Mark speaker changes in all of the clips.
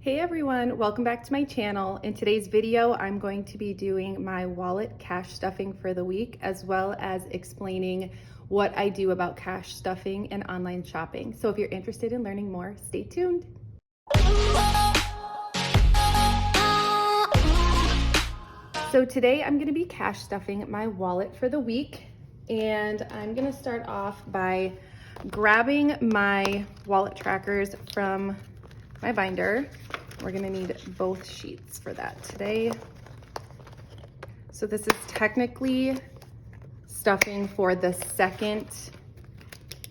Speaker 1: Hey everyone, welcome back to my channel. In today's video, I'm going to be doing my wallet cash stuffing for the week, as well as explaining what I do about cash stuffing and online shopping. So if you're interested in learning more, stay tuned. So today I'm gonna be cash stuffing my wallet for the week, and I'm gonna start off by grabbing my wallet trackers from my binder. We're gonna need both sheets for that today. So this is technically stuffing for the second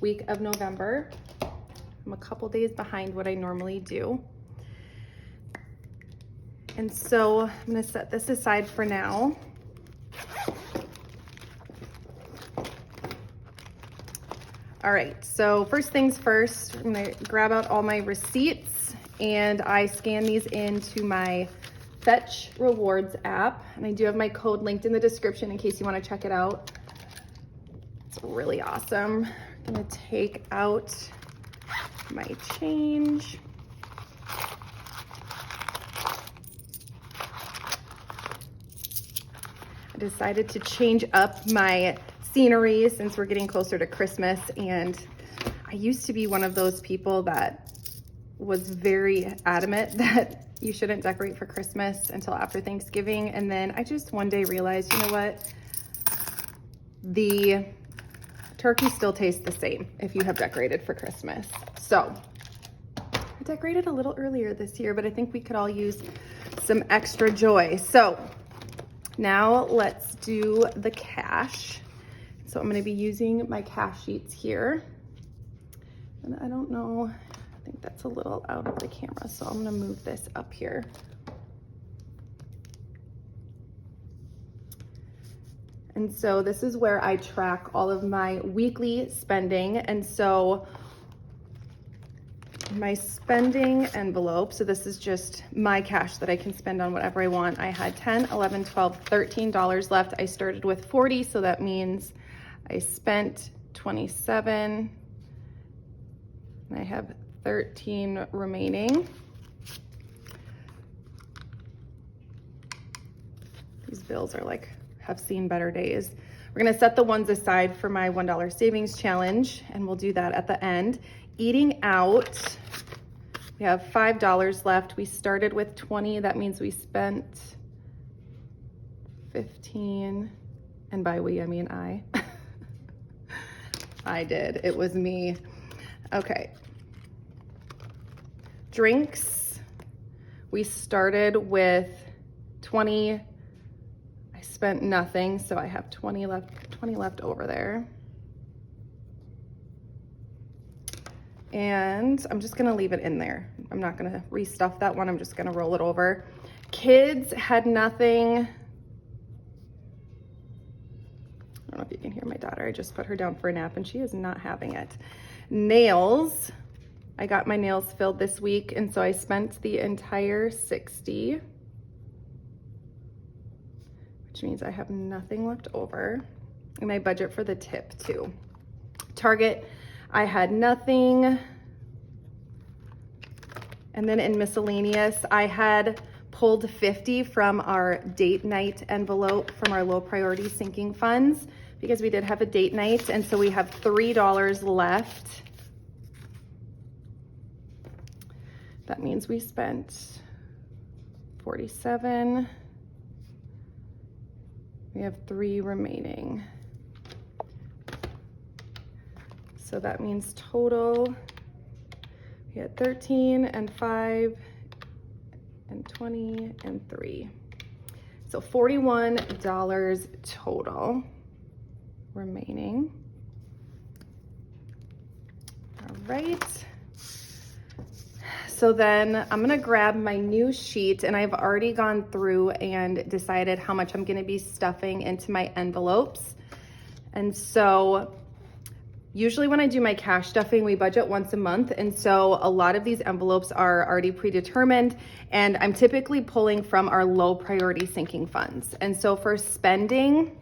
Speaker 1: week of November. I'm a couple days behind what I normally do. And so I'm gonna set this aside for now. All right, so first things first, I'm gonna grab out all my receipts and I scan these into my Fetch Rewards app. And I do have my code linked in the description in case you wanna check it out. It's really awesome. I'm gonna take out my change. I decided to change up my scenery since we're getting closer to Christmas, and I used to be one of those people that was very adamant that you shouldn't decorate for Christmas until after Thanksgiving, and then I just one day realized, you know what? The turkey still tastes the same if you have decorated for Christmas. So I decorated a little earlier this year, but I think we could all use some extra joy. So now let's do the cash. So I'm gonna be using my cash sheets here. And I don't know, I think that's a little out of the camera, so I'm gonna move this up here. And so this is where I track all of my weekly spending. And so my spending envelope, so this is just my cash that I can spend on whatever I want. I had $10, $11, $12, $13 left. I started with 40, so that means I spent 27, and I have 13 remaining. These bills are like, have seen better days. We're gonna set the ones aside for my $1 savings challenge, and we'll do that at the end. Eating out, we have $5 left. We started with 20, that means we spent 15, and by we, I mean I. I did, it was me. Okay. Drinks, we started with 20. I spent nothing, so I have 20 left over there. And I'm just gonna leave it in there. I'm not gonna restuff that one, I'm just gonna roll it over. Kids had nothing. I don't know if you can hear my daughter. I just put her down for a nap and she is not having it. Nails, I got my nails filled this week, and so I spent the entire 60, which means I have nothing left over. And I budget for the tip too. Target, I had nothing. And then in miscellaneous, I had pulled 50 from our date night envelope from our low priority sinking funds, because we did have a date night, and so we have $3 left. That means we spent 47. We have 3 remaining. So that means total, we had 13 and 5 and 20 and 3. So $41 total remaining. All right. So then I'm gonna grab my new sheet, and I've already gone through and decided how much I'm gonna be stuffing into my envelopes. And so usually when I do my cash stuffing, we budget once a month. And so a lot of these envelopes are already predetermined, and I'm typically pulling from our low priority sinking funds. And so for spending,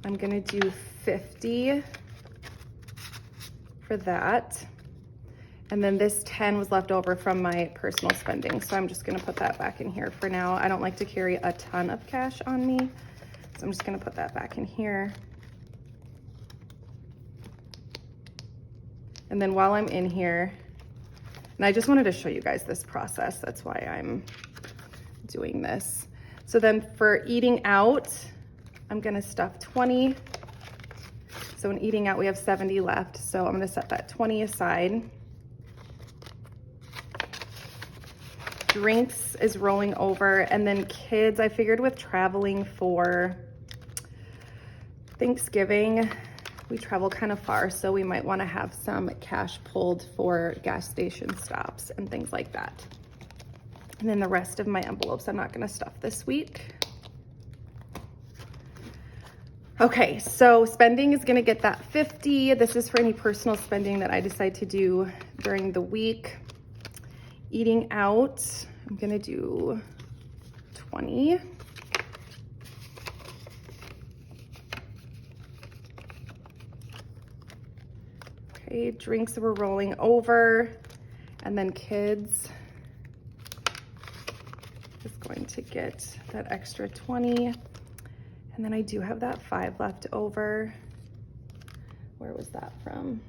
Speaker 1: I'm gonna do 50 for that. And then this 10 was left over from my personal spending. So I'm just gonna put that back in here for now. I don't like to carry a ton of cash on me. So I'm just gonna put that back in here. And then while I'm in here, and I just wanted to show you guys this process. That's why I'm doing this. So then for eating out, I'm gonna stuff 20. So in eating out, we have 70 left. So I'm gonna set that 20 aside. Drinks is rolling over, and then kids, I figured with traveling for Thanksgiving, we travel kind of far, so we might want to have some cash pulled for gas station stops and things like that. And then the rest of my envelopes I'm not going to stuff this week. Okay, so spending is going to get that 50. This is for any personal spending that I decide to do during the week. Eating out, I'm gonna do 20. Okay, drinks were rolling over, and then kids is going to get that extra 20. And then I do have that 5 left over. Where was that from?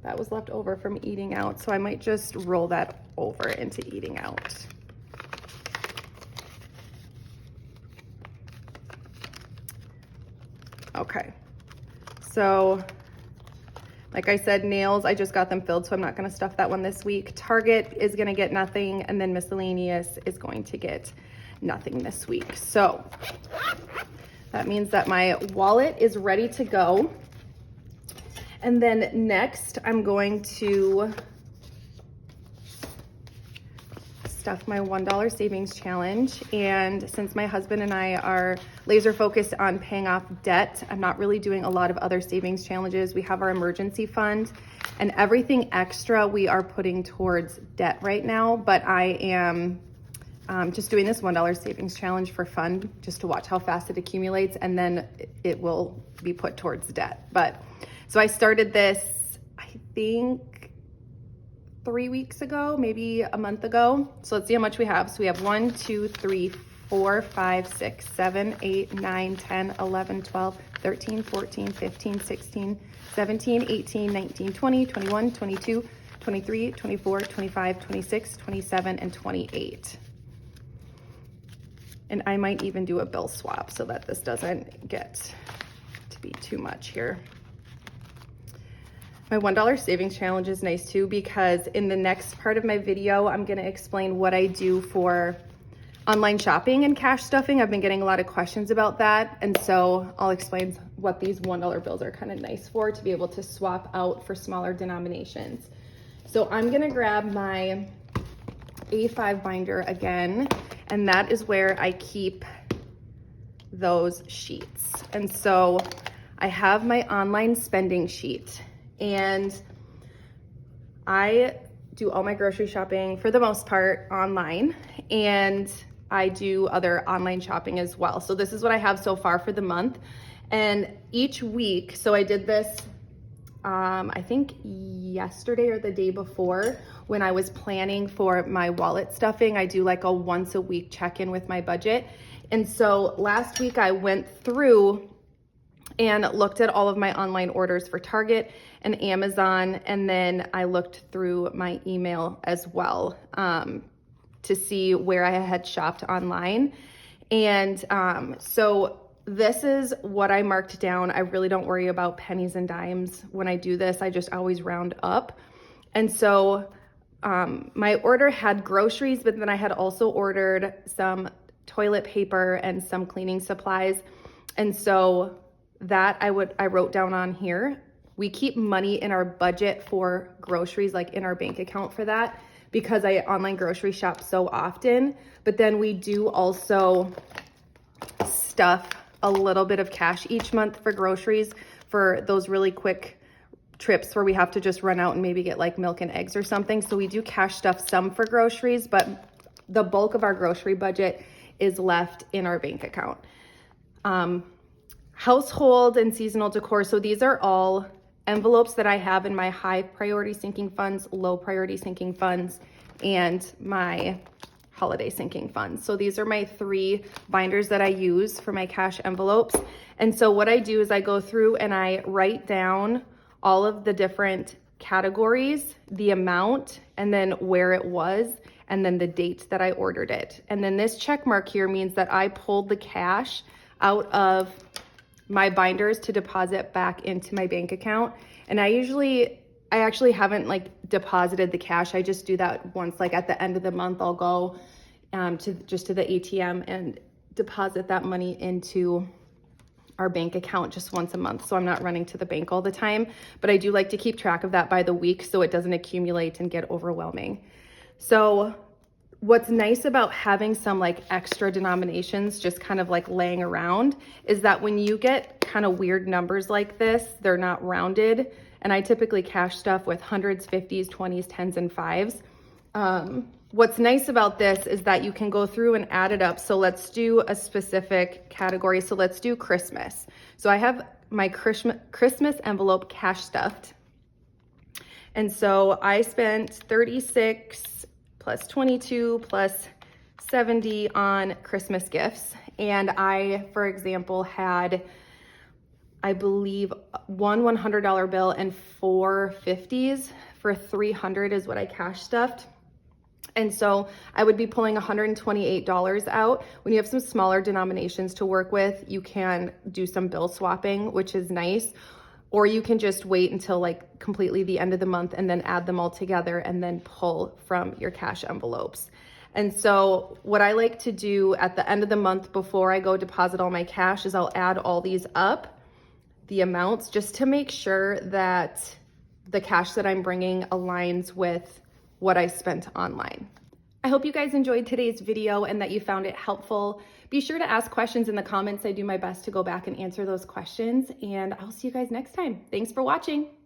Speaker 1: That was left over from eating out, so I might just roll that over into eating out. Okay, so like I said, nails, I just got them filled, so I'm not gonna stuff that one this week. Target is gonna get nothing, and then miscellaneous is going to get nothing this week. So that means that my wallet is ready to go. And then next, I'm going to stuff my $1 savings challenge. And since my husband and I are laser focused on paying off debt, I'm not really doing a lot of other savings challenges. We have our emergency fund, and everything extra we are putting towards debt right now. But I am just doing this $1 savings challenge for fun, just to watch how fast it accumulates, and then it will be put towards debt. So I started this, I think 3 weeks ago, maybe a month ago. So let's see how much we have. So we have 1, 2, 3, 4, 5, 6, 7, 8, 9, 10, 11, 12, 13, 14, 15, 16, 17, 18, 19, 20, 21, 22, 23, 24, 25, 26, 27, and 28. And I might even do a bill swap so that this doesn't get to be too much here. My $1 savings challenge is nice too, because in the next part of my video, I'm gonna explain what I do for online shopping and cash stuffing. I've been getting a lot of questions about that. And so I'll explain what these $1 bills are kind of nice for, to be able to swap out for smaller denominations. So I'm gonna grab my A5 binder again, and that is where I keep those sheets. And so I have my online spending sheet, and I do all my grocery shopping for the most part online, and I do other online shopping as well. So this is what I have so far for the month. And each week, so I did this I think yesterday or the day before, when I was planning for my wallet stuffing. I do like a once a week check-in with my budget. And so last week I went through and looked at all of my online orders for Target and Amazon, and then I looked through my email as well to see where I had shopped online. And so this is what I marked down. I really don't worry about pennies and dimes when I do this. I just always round up. And so my order had groceries, but then I had also ordered some toilet paper and some cleaning supplies. And so that I wrote down on here. We keep money in our budget for groceries, like in our bank account for that, because I online grocery shop so often. But then we do also stuff a little bit of cash each month for groceries, for those really quick trips where we have to just run out and maybe get like milk and eggs or something. So we do cash stuff some for groceries, but the bulk of our grocery budget is left in our bank account. Household and seasonal decor. So these are all envelopes that I have in my high priority sinking funds, low priority sinking funds, and my holiday sinking funds. So these are my 3 binders that I use for my cash envelopes. And so what I do is I go through and I write down all of the different categories, the amount, and then where it was, and then the date that I ordered it. And then this check mark here means that I pulled the cash out of my binders to deposit back into my bank account. And I actually haven't like deposited the cash. I just do that once, like at the end of the month, I'll go to the ATM and deposit that money into our bank account just once a month. So I'm not running to the bank all the time, but I do like to keep track of that by the week so it doesn't accumulate and get overwhelming. So what's nice about having some like extra denominations just kind of like laying around is that when you get kind of weird numbers like this, they're not rounded. And I typically cash stuff with hundreds, 50s, 20s, 10s, and 5s. What's nice about this is that you can go through and add it up. So let's do a specific category. So let's do Christmas. So I have my Christmas envelope cash stuffed. And so I spent 36 plus 22 plus 70 on Christmas gifts. And I, for example, had, I believe, one $100 bill and 4 50s for 300 is what I cash stuffed. And so I would be pulling $128 out. When you have some smaller denominations to work with, you can do some bill swapping, which is nice. Or you can just wait until like completely the end of the month and then add them all together and then pull from your cash envelopes. And so what I like to do at the end of the month before I go deposit all my cash is I'll add all these up, the amounts, just to make sure that the cash that I'm bringing aligns with what I spent online. I hope you guys enjoyed today's video and that you found it helpful. Be sure to ask questions in the comments. I do my best to go back and answer those questions, and I'll see you guys next time. Thanks for watching.